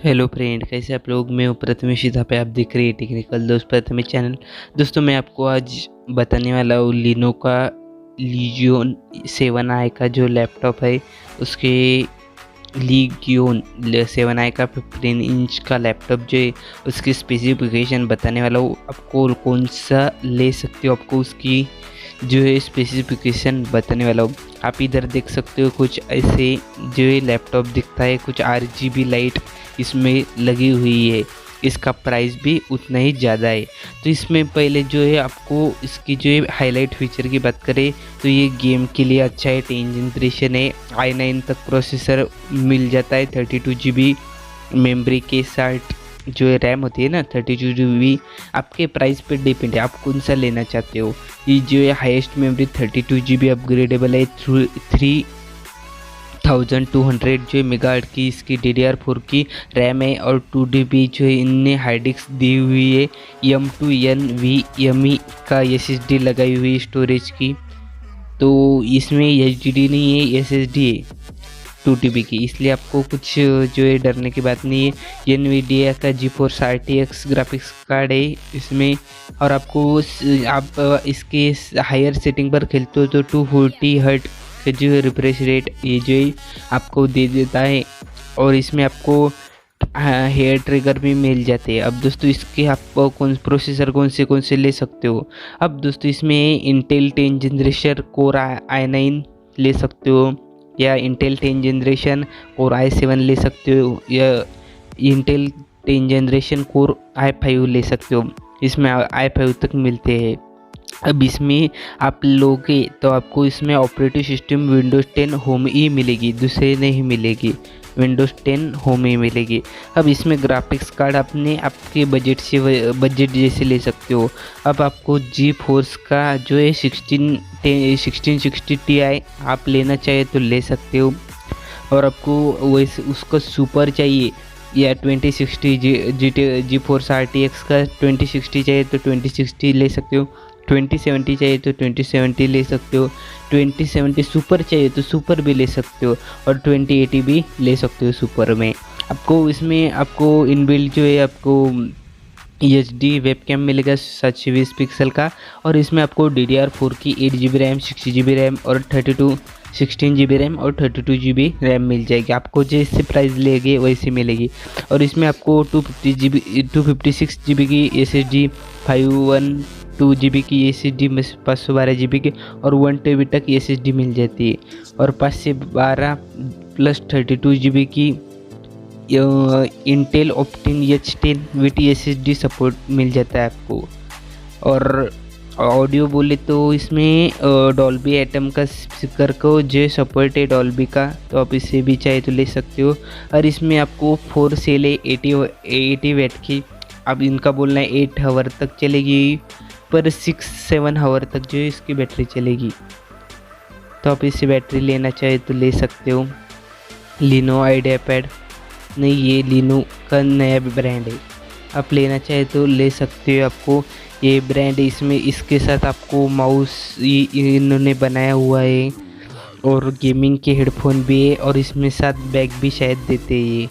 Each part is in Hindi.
हेलो फ्रेंड, कैसे आप लोग। मैं हूँ प्रथमेश इथापे, आप देख रहे हैं टेक्निकल दोस्त प्रथमेश चैनल। दोस्तों, मैं आपको आज बताने वाला हूँ लीनो का लीजियोन 7i का जो लैपटॉप है, उसके लीजियोन 7i का 15 इंच का लैपटॉप जो है उसकी स्पेसिफिकेशन बताने वाला हूँ। आपको कौन सा ले सकते हो, आपको उसकी जो है स्पेसिफिकेशन बताने वाला हूँ। आप इधर देख सकते हो कुछ ऐसे जो है लैपटॉप दिखता है, कुछ RGB लाइट इसमें लगी हुई है। इसका प्राइस भी उतना ही ज़्यादा है। तो इसमें पहले जो है आपको इसकी जो है हाईलाइट फीचर की बात करें तो ये गेम के लिए अच्छा है। 10 जनरेशन है, i9 तक प्रोसेसर मिल जाता है। 32 GB मेमोरी के साथ जो है रैम होती है ना, 32 GB। आपके प्राइस पे डिपेंड है, आप कौन सा लेना चाहते हो। ये जो है हाईएस्ट मेमोरी 32 GB अपग्रेडेबल है। 3200 जो मेगाहर्ट्ज़ की इसकी DDR4 की रैम है और 2 TB जो है इनने हार्ड डिस्क दी हुई है। M2 NVMe का SSD लगाई हुई स्टोरेज की। तो इसमें HDD नहीं है, SSD है 2 TB की, इसलिए आपको कुछ जो है डरने की बात नहीं है। NVIDIA का GeForce RTX ग्राफिक्स कार्ड है इसमें। और आपको आप इसके हायर सेटिंग पर खेलते हो तो 240 हर्ट का जो रिफ्रेश रेट ये जो है आपको दे देता है। और इसमें आपको हेयर ट्रिगर भी मिल जाते हैं। अब दोस्तों, इसके आप प्रोसेसर कौन से ले सकते हो। अब दोस्तों, इसमें इंटेल 10 जनरेशन कोर i9 ले सकते हो, या इंटेल 10 जनरेशन कोर i7 ले सकते हो, या इंटेल 10 जनरेशन कोर i5 ले सकते हो। इसमें i5 तक मिलते हैं। अब इसमें आप लोगे तो आपको इसमें ऑपरेटिंग सिस्टम विंडोज़ 10 होम ही मिलेगी, दूसरे नहीं मिलेगी। विंडोज़ 10 होम ही मिलेगी। अब इसमें ग्राफिक्स कार्ड अपने आपके बजट जैसे ले सकते हो। अब आपको GeForce का जो है 1660 Ti आप लेना चाहे तो ले सकते हो। और आपको वैसे उसका सुपर चाहिए या 2060 GeForce RTX का 2060 चाहिए तो 2060 ले सकते हो। 2070 चाहिए तो 2070 ले सकते हो। 2070 सुपर चाहिए तो सुपर भी ले सकते हो। और 2080 भी ले सकते हो सुपर में। आपको इसमें आपको इनबिल्ट जो है आपको HD वेबकैम मिलेगा 720 पिक्सल का। और इसमें आपको DDR4 की 8 GB रैम, 6 GB रैम और 16 GB रैम और 32 GB रैम मिल जाएगी। आपको जैसे प्राइस लेंगे वैसे मिलेगी। और इसमें आपको 256 GB की SSD, 512 GB की SSD, 512 GB की और 1 TB तक SSD मिल जाती है। और 5 से 12 प्लस 32 GB की Intel Optane H10 with SSD support मिल जाता है आपको। और ऑडियो बोले तो इसमें डॉल्बी एटम का स्पीकर को जो सपोर्ट है डॉल्बी का, तो आप इसे भी चाहे तो ले सकते हो। और इसमें आपको 4 सेल है 80 वाट की। अब इनका बोलना है 8 आवर तक चलेगी, पर 6-7 आवर तक जो है इसकी बैटरी चलेगी। तो आप इससे बैटरी लेना चाहे तो ले सकते हो। लिनो आइडिया पैड नहीं, ये लिनो का नया ब्रांड है, आप लेना चाहे तो ले सकते हो। आपको ये ब्रांड इसमें इसके साथ आपको माउस इन्होंने बनाया हुआ है और गेमिंग के हेडफोन भी है और इसमें साथ बैग भी शायद देते हैं ये।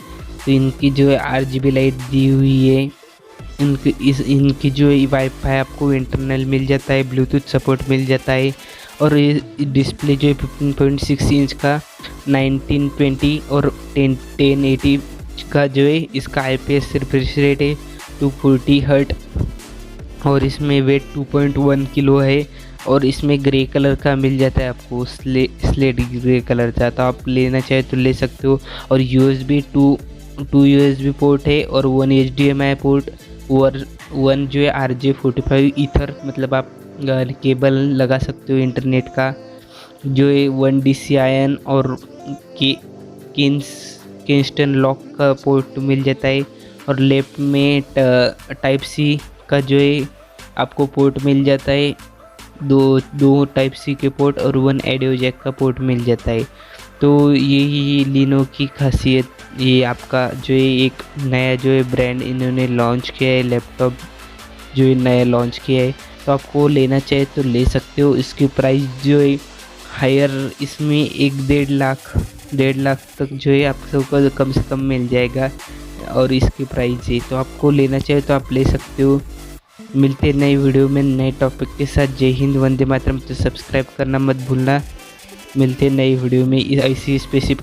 तो इनकी जो है RGB लाइट दी हुई है। इनकी जो है वाईफाई आपको इंटरनल मिल जाता है, ब्लूटूथ सपोर्ट मिल जाता है। और ये डिस्प्ले जो है 15.6 इंच का 1920 और 1080 का जो है इसका IPS रिफ्रेश रेट है 240 हर्ट। और इसमें वेट 2.1 किलो है। और इसमें ग्रे कलर का मिल जाता है आपको, स्लेट ग्रे कलर का, तो आप लेना चाहे तो ले सकते हो। और USB 2 USB पोर्ट है और 1 HDMI पोर्ट और 1 जो है RJ45 ईथर, मतलब आप केबल लगा सकते हो इंटरनेट का। जो है 1 DCIN और किंगस्टन लॉक का पोर्ट मिल जाता है। और लेफ्ट में टाइप C का जो है आपको पोर्ट मिल जाता है, दो टाइप C के पोर्ट और 1 ऑडियो जैक का पोर्ट मिल जाता है। तो यही लिनो की खासियत, ये आपका जो है एक नया जो है ब्रांड इन्होंने लॉन्च किया है, लैपटॉप जो है नया लॉन्च किया है। तो आपको लेना चाहे तो ले सकते हो। इसकी प्राइस जो है हायर, इसमें 1-1.5 लाख तक जो है आपको कम से कम मिल जाएगा। और इसकी प्राइस है। तो आपको लेना चाहिए तो आप ले सकते हो। मिलते हैं नई वीडियो में नए टॉपिक के साथ। जय हिंद, वंदे मातरम। तो सब्सक्राइब करना मत भूलना। मिलते हैं नई वीडियो में ऐसी स्पेसिफिक